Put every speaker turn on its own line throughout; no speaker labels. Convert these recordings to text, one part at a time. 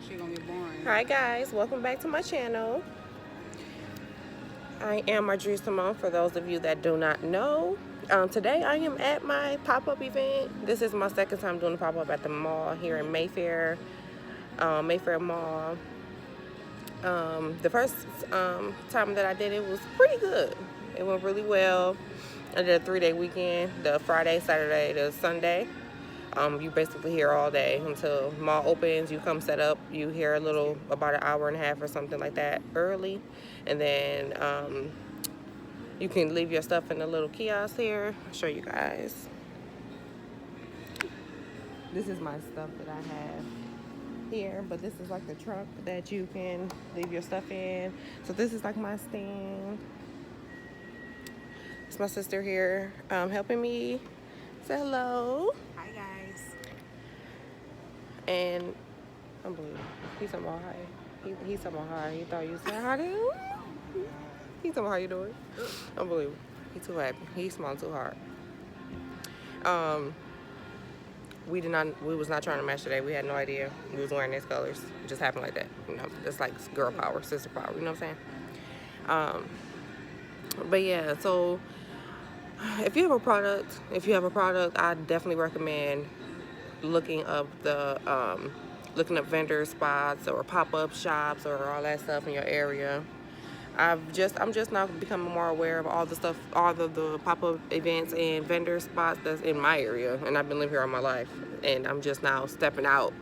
Shit gonna get boring.
Hi guys, welcome back to my channel. I am Marjorie Simone, for those of you that do not know. Today I am at my pop-up event. This is my second time doing a pop-up at the mall here in Mayfair, Mayfair Mall. The first time that I did it was pretty good. It went really well. I did a 3-day weekend, the Friday, Saturday, to Sunday. You basically here all day until mall opens. You come set up, you hear a little, about an hour and a half or something like that early, and then you can leave your stuff in the little kiosk here. I'll show you guys. This is my stuff that I have here, but this is like the trunk that you can leave your stuff in. So this is like my stand. It's my sister here helping me. Say hello.
Hi guys.
And unbelievable. He's talking about hi. He's talking about hi. He thought you said hi to him. He's talking about how you doing. Unbelievable. He's too happy. He's smiling too hard. We was not trying to match today. We had no idea we was wearing these colors. It just happened like that. You know, it's like girl power, sister power. You know what I'm saying? But yeah, so if you have a product, I definitely recommend looking up vendor spots or pop-up shops or all that stuff in your area. I'm just now becoming more aware of all the stuff, all the pop-up events and vendor spots that's in my area, and I've been living here all my life, and I'm just now stepping out,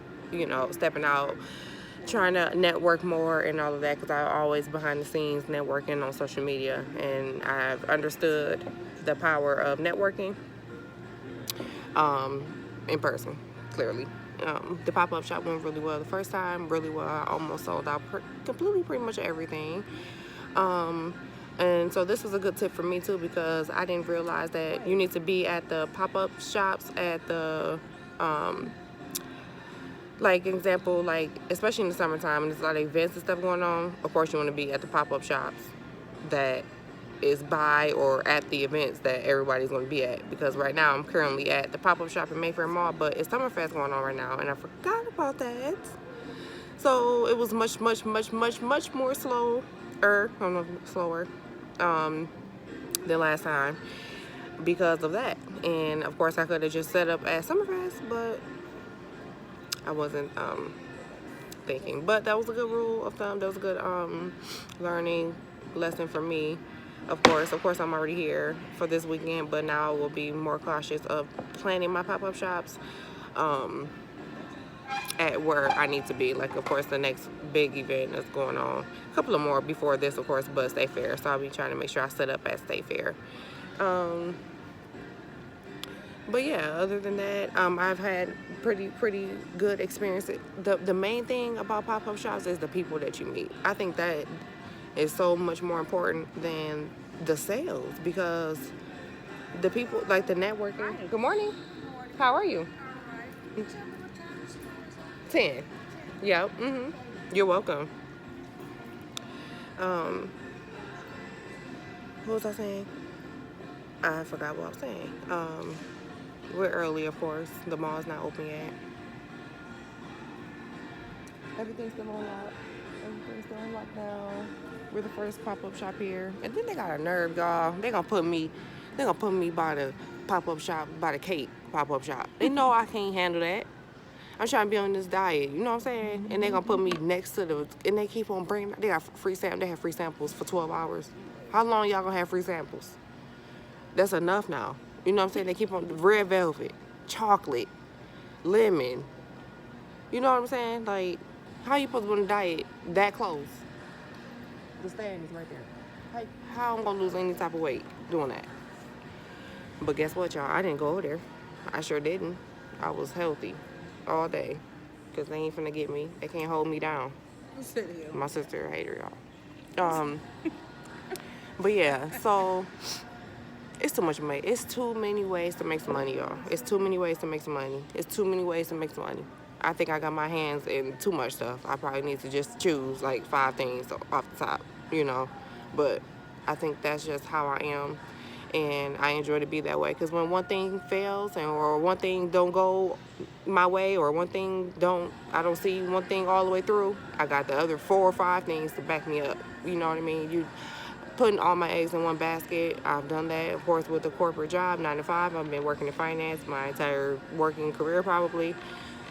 trying to network more and all of that, because I'm always behind the scenes networking on social media, and I've understood the power of networking in person, clearly. The pop-up shop went really well the first time, really well. I almost sold out completely pretty much everything. And so this was a good tip for me too, because I didn't realize that you need to be at the pop-up shops at the like example, like especially in the summertime and there's a lot of events and stuff going on. Of course you want to be at the pop-up shops that is by or at the events that everybody's going to be at, because right now I'm currently at the pop-up shop in Mayfair Mall, but it's Summerfest going on right now and I forgot about that. So it was much more slower than last time because of that. And of course I could have just set up at Summerfest, but I wasn't thinking. But that was a good rule of thumb. That was a good learning lesson for me. Of course I'm already here for this weekend, but now I will be more cautious of planning my pop-up shops at where I need to be. Like, of course, the next big event that's going on, a couple of more before this, of course, but State Fair. So I'll be trying to make sure I set up at State Fair. But yeah, other than that, I've had pretty good experience. The main thing about pop-up shops is the people that you meet. I think that is so much more important than the sales, because the people, like the networking. Good morning. How are you? 10. Yep. You're welcome. What was I saying? I forgot what I was saying. We're early, of course. The mall's not open yet. Everything's still on lock. Everything's still on lockdown. We're the first pop-up shop here. And then they got a nerve, y'all. They're gonna put me by the pop-up shop, by the cake pop-up shop. They know I can't handle that. I'm trying to be on this diet, you know what I'm saying? And they're gonna put me next to and they keep on bringing, they have free samples for 12 hours. How long y'all gonna have free samples? That's enough now. You know what I'm saying? They keep on red velvet, chocolate, lemon. You know what I'm saying? Like, how you supposed to be on a diet that close? The stand is right there. How I'm gonna lose any type of weight doing that? But guess what, y'all? I didn't go over there. I sure didn't. I was healthy all day, because they ain't finna get me. They can't hold me down. My sister hater, y'all. But yeah, so it's too much money. It's too many ways to make some money, y'all. It's too many ways to make some money. It's too many ways to make some money. I think I got my hands in too much stuff. I probably need to just choose like 5 things off the top, you know. But I think that's just how I am. and I enjoy to be that way. Because when one thing fails or one thing don't go my way, or I don't see one thing all the way through, I got the other 4 or 5 things to back me up. You know what I mean? You putting all my eggs in one basket. I've done that, of course, with a corporate job, 9 to 5. I've been working in finance my entire working career probably,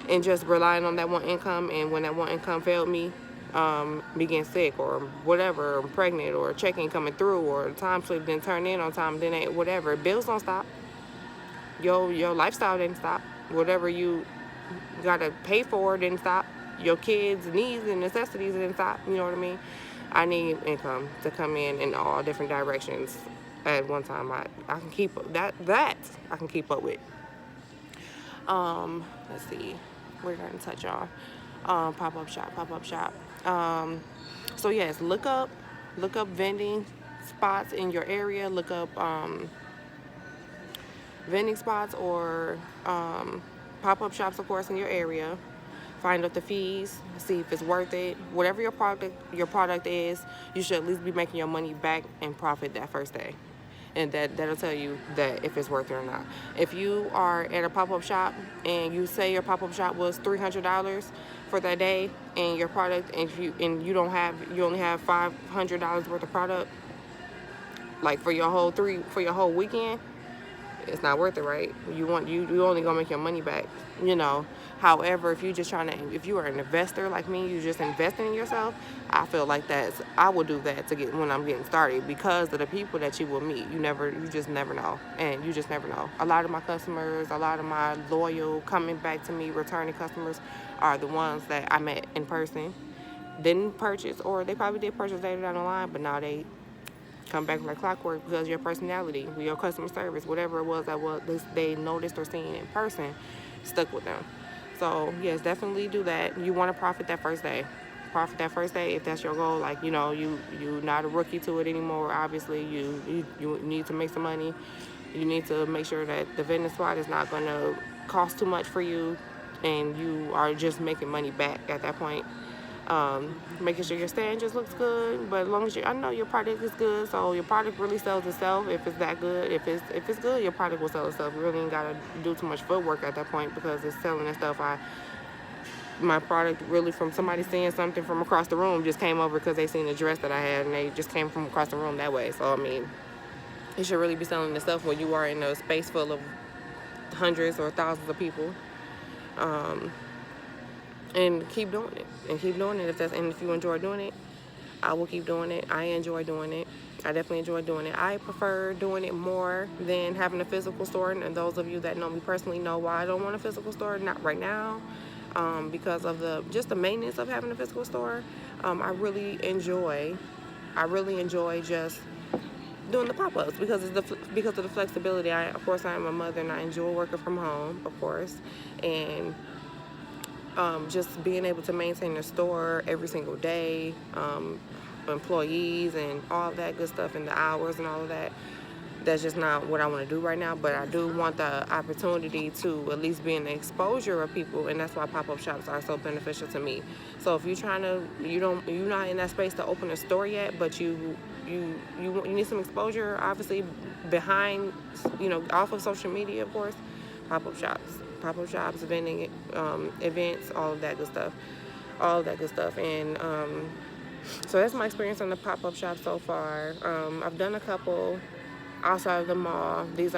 and just relying on that one income. And when that one income failed me, me getting sick or whatever, or pregnant, or a check ain't coming through, or the time slip didn't turn in on time, then ain't whatever. Bills don't stop. Your lifestyle didn't stop. Whatever you gotta pay for didn't stop. Your kids' needs and necessities didn't stop. You know what I mean? I need income to come in all different directions at one time. I can keep that I can keep up with. Let's see, we're gonna touch on pop-up shop. So yes, look up vending spots in your area. Look up vending spots or pop-up shops, of course, in your area. Find out the fees, see if it's worth it. Whatever your product is, you should at least be making your money back and profit that first day. And that'll tell you that if it's worth it or not. If you are at a pop-up shop and you say your pop-up shop was $300 for that day, and your product, and you only have $500 worth of product, like for your whole weekend, it's not worth it, right? You only gonna make your money back, you know. However, if if you are an investor like me, you just investing in yourself, I feel like I will do that when I'm getting started, because of the people that you will meet. You just never know, and you just never know. A lot of my customers, a lot of my loyal, coming back to me, returning customers are the ones that I met in person, didn't purchase, or they probably did purchase later down the line, but now they come back like clockwork because of your personality, your customer service, whatever it was they noticed or seen in person, stuck with them. So yes, definitely do that. You want to profit that first day. Profit that first day if that's your goal. Like, you know, you're not a rookie to it anymore. Obviously, you need to make some money. You need to make sure that the vending spot is not going to cost too much for you, and you are just making money back at that point. Making sure your stand just looks good, but as long as I know your product is good, so your product really sells itself. If it's that good, if it's good, your product will sell itself. You really ain't gotta do too much footwork at that point, because it's selling and stuff. My product really, from somebody seeing something from across the room, just came over because they seen the dress that I had, and they just came from across the room that way. So I mean, it should really be selling itself when you are in a space full of hundreds or thousands of people. And keep doing it. If you enjoy doing it, I will keep doing it. I enjoy doing it. I definitely enjoy doing it. I prefer doing it more than having a physical store. And those of you that know me personally know why I don't want a physical store. Not right now, because of the maintenance of having a physical store. I really enjoy just doing the pop-ups because of the flexibility. Of course, I am a mother and I enjoy working from home, of course, and just being able to maintain the store every single day, employees and all that good stuff, and the hours and all of that. That's just not what I want to do right now, but I do want the opportunity to at least be in the exposure of people, and that's why pop-up shops are so beneficial to me. So if you're not in that space to open a store yet, but you need some exposure, obviously, behind, off of social media, of course, pop-up shops, vending events, all of that good stuff. And so that's my experience on the pop-up shop so far. I've done a couple outside of the mall. This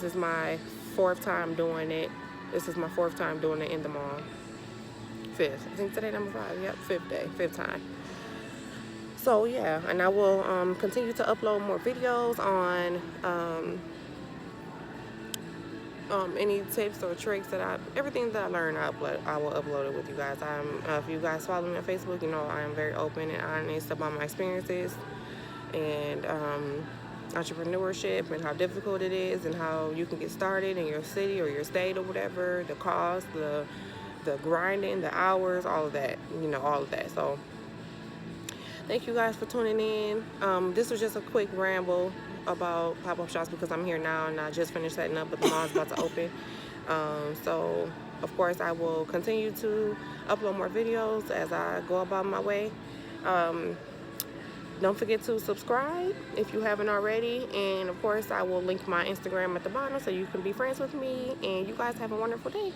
is my 4th time doing it. This is my 4th time doing it in the mall. 5th. I think today number 5. Yep, 5th time. So yeah, and I will continue to upload more videos on any tips or tricks everything that I learned, I will upload it with you guys. If you guys follow me on Facebook, I am very open and honest about my experiences and entrepreneurship and how difficult it is and how you can get started in your city or your state or whatever, the cost, the grinding, the hours, all of that, all of that. So thank you guys for tuning in. This was just a quick ramble about pop-up shops because I'm here now and I just finished setting up, but the mall is about to open. So of course I will continue to upload more videos as I go about my way. Don't forget to subscribe if you haven't already. And of course, I will link my Instagram at the bottom so you can be friends with me. And you guys have a wonderful day.